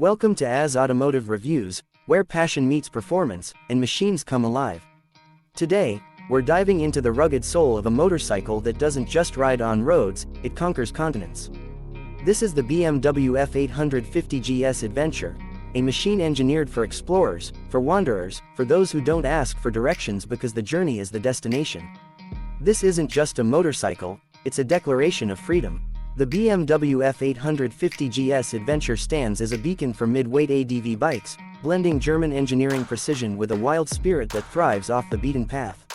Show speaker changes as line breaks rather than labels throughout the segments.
Welcome to Automotive Reviews, where passion meets performance, and machines come alive. Today, we're diving into the rugged soul of a motorcycle that doesn't just ride on roads, it conquers continents. This is the BMW F 850 GS Adventure, a machine engineered for explorers, for wanderers, for those who don't ask for directions because the journey is the destination. This isn't just a motorcycle, it's a declaration of freedom. The BMW F 850 GS Adventure stands as a beacon for mid-weight ADV bikes, blending German engineering precision with a wild spirit that thrives off the beaten path.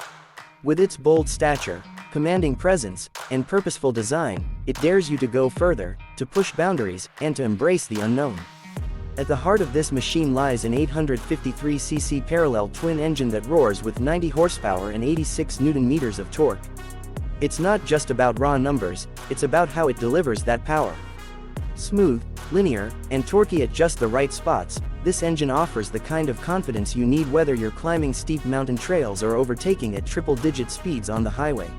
With its bold stature, commanding presence, and purposeful design, it dares you to go further, to push boundaries, and to embrace the unknown. At the heart of this machine lies an 853cc parallel twin engine that roars with 90 horsepower and 86 Nm of torque. It's not just about raw numbers, it's about how it delivers that power. Smooth, linear, and torquey at just the right spots, this engine offers the kind of confidence you need whether you're climbing steep mountain trails or overtaking at triple-digit speeds on the highway.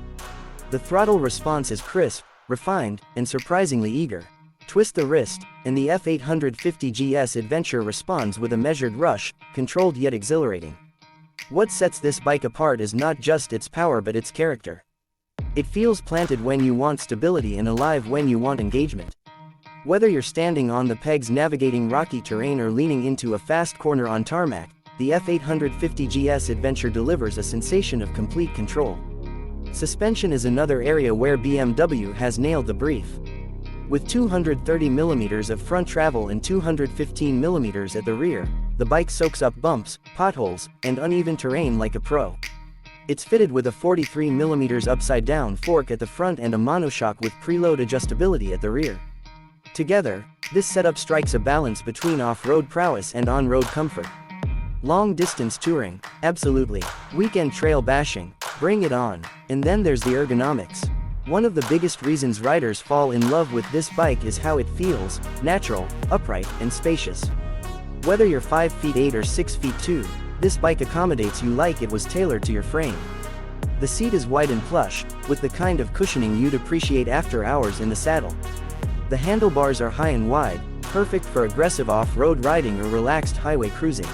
The throttle response is crisp, refined, and surprisingly eager. Twist the wrist, and the F 850 GS Adventure responds with a measured rush, controlled yet exhilarating. What sets this bike apart is not just its power but its character. It feels planted when you want stability and alive when you want engagement. Whether you're standing on the pegs navigating rocky terrain or leaning into a fast corner on tarmac, the F 850 GS Adventure delivers a sensation of complete control. Suspension is another area where BMW has nailed the brief. With 230mm of front travel and 215mm at the rear, the bike soaks up bumps, potholes, and uneven terrain like a pro. It's fitted with a 43mm upside-down fork at the front and a monoshock with preload adjustability at the rear. Together, this setup strikes a balance between off-road prowess and on-road comfort. Long-distance touring, absolutely. Weekend trail bashing, bring it on. And then there's the ergonomics. One of the biggest reasons riders fall in love with this bike is how it feels, natural, upright, and spacious. Whether you're 5 feet 8 or 6 feet 2, this bike accommodates you like it was tailored to your frame. The seat is wide and plush, with the kind of cushioning you'd appreciate after hours in the saddle. The handlebars are high and wide, perfect for aggressive off-road riding or relaxed highway cruising.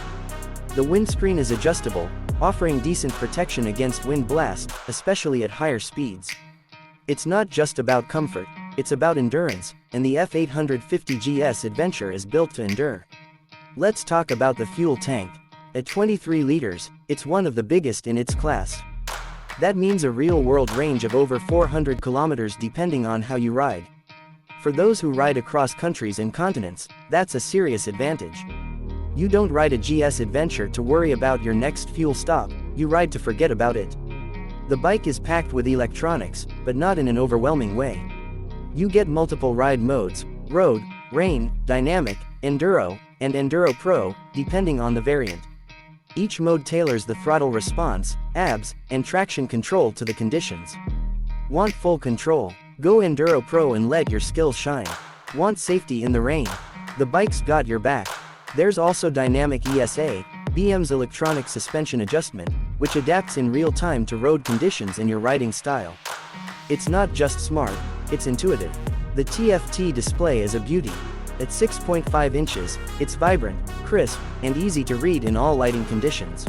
The windscreen is adjustable, offering decent protection against wind blast, especially at higher speeds. It's not just about comfort, it's about endurance, and the F 850 GS Adventure is built to endure. Let's talk about the fuel tank. At 23 liters, it's one of the biggest in its class. That means a real-world range of over 400 kilometers depending on how you ride. For those who ride across countries and continents, that's a serious advantage. You don't ride a GS Adventure to worry about your next fuel stop, you ride to forget about it. The bike is packed with electronics, but not in an overwhelming way. You get multiple ride modes: road, rain, dynamic, enduro, and enduro pro, depending on the variant. Each mode tailors the throttle response, ABS, and traction control to the conditions. Want full control? Go Enduro Pro and let your skills shine. Want safety in the rain? The bike's got your back. There's also Dynamic ESA, BM's electronic suspension adjustment, which adapts in real time to road conditions and your riding style. It's not just smart, it's intuitive. The TFT display is a beauty. At 6.5 inches, it's vibrant, crisp, and easy to read in all lighting conditions.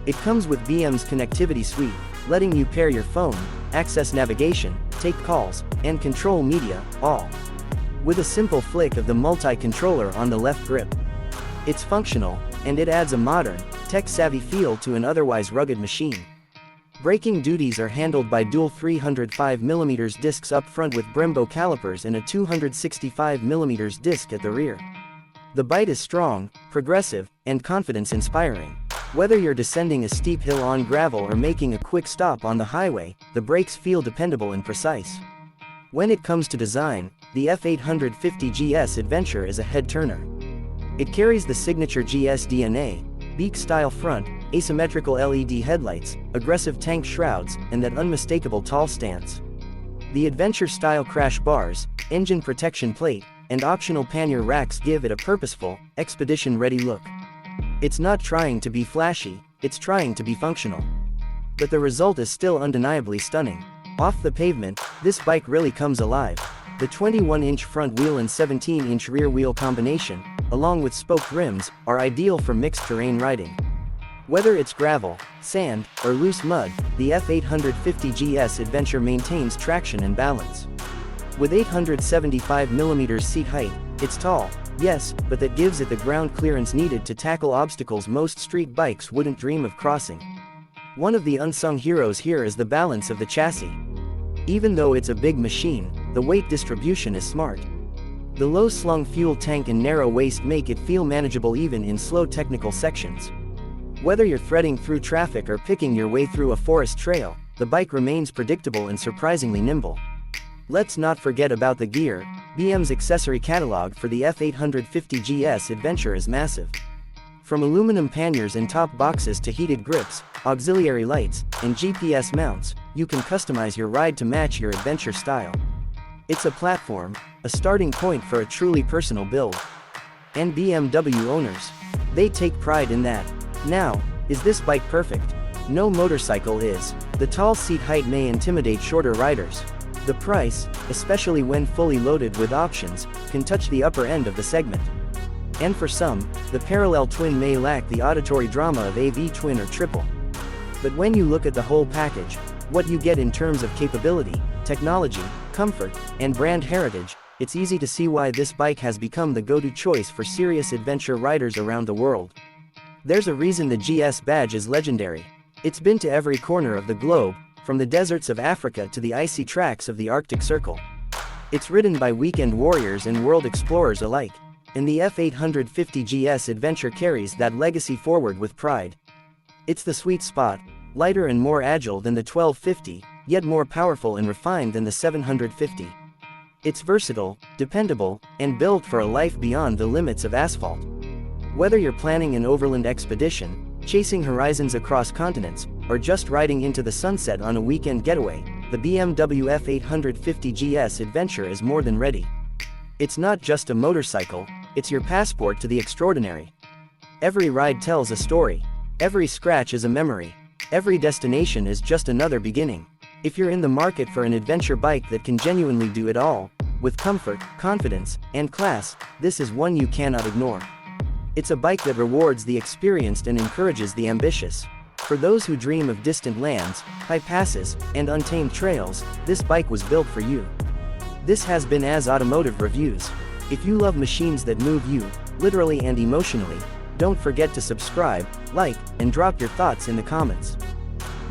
It comes with BM's connectivity suite, letting you pair your phone, access navigation, take calls, and control media, all with a simple flick of the multi-controller on the left grip. It's functional, and it adds a modern, tech-savvy feel to an otherwise rugged machine. Braking duties are handled by dual 305mm discs up front with Brembo calipers and a 265mm disc at the rear. The bite is strong, progressive, and confidence-inspiring. Whether you're descending a steep hill on gravel or making a quick stop on the highway, the brakes feel dependable and precise. When it comes to design, the F 850 GS Adventure is a head-turner. It carries the signature GS DNA, beak-style front, asymmetrical LED headlights, aggressive tank shrouds, and that unmistakable tall stance. The Adventure-style crash bars, engine protection plate, and optional pannier racks give it a purposeful, expedition-ready look. It's not trying to be flashy, it's trying to be functional. But the result is still undeniably stunning. Off the pavement, this bike really comes alive. The 21-inch front wheel and 17-inch rear wheel combination, along with spoked rims, are ideal for mixed terrain riding. Whether it's gravel, sand, or loose mud, the F850 GS Adventure maintains traction and balance. With 875mm seat height, it's tall, yes, but that gives it the ground clearance needed to tackle obstacles most street bikes wouldn't dream of crossing. One of the unsung heroes here is the balance of the chassis. Even though it's a big machine, the weight distribution is smart. The low-slung fuel tank and narrow waist make it feel manageable even in slow technical sections. Whether you're threading through traffic or picking your way through a forest trail, the bike remains predictable and surprisingly nimble. Let's not forget about the gear. BM's accessory catalog for the F850 GS Adventure is massive. From aluminum panniers and top boxes to heated grips, auxiliary lights, and GPS mounts, you can customize your ride to match your adventure style. It's a platform, a starting point for a truly personal build. And BMW owners, they take pride in that. Now, is this bike perfect? No motorcycle is. The tall seat height may intimidate shorter riders. The price, especially when fully loaded with options, can touch the upper end of the segment. And for some, the parallel twin may lack the auditory drama of a V-twin or triple. But when you look at the whole package, what you get in terms of capability, technology, comfort, and brand heritage, it's easy to see why this bike has become the go-to choice for serious adventure riders around the world. There's a reason the GS badge is legendary. It's been to every corner of the globe, from the deserts of Africa to the icy tracks of the Arctic Circle. It's ridden by weekend warriors and world explorers alike, and the F850 GS Adventure carries that legacy forward with pride. It's the sweet spot, lighter and more agile than the 1250, yet more powerful and refined than the 750. It's versatile, dependable, and built for a life beyond the limits of asphalt. Whether you're planning an overland expedition, chasing horizons across continents, or just riding into the sunset on a weekend getaway, the BMW F850 GS Adventure is more than ready. It's not just a motorcycle, it's your passport to the extraordinary. Every ride tells a story. Every scratch is a memory. Every destination is just another beginning. If you're in the market for an adventure bike that can genuinely do it all, with comfort, confidence, and class, this is one you cannot ignore. It's a bike that rewards the experienced and encourages the ambitious. For those who dream of distant lands, high passes, and untamed trails, this bike was built for you. This has been Automotive Reviews. If you love machines that move you, literally and emotionally, don't forget to subscribe, like, and drop your thoughts in the comments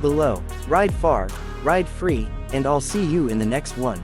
below. Ride far, ride free, and I'll see you in the next one.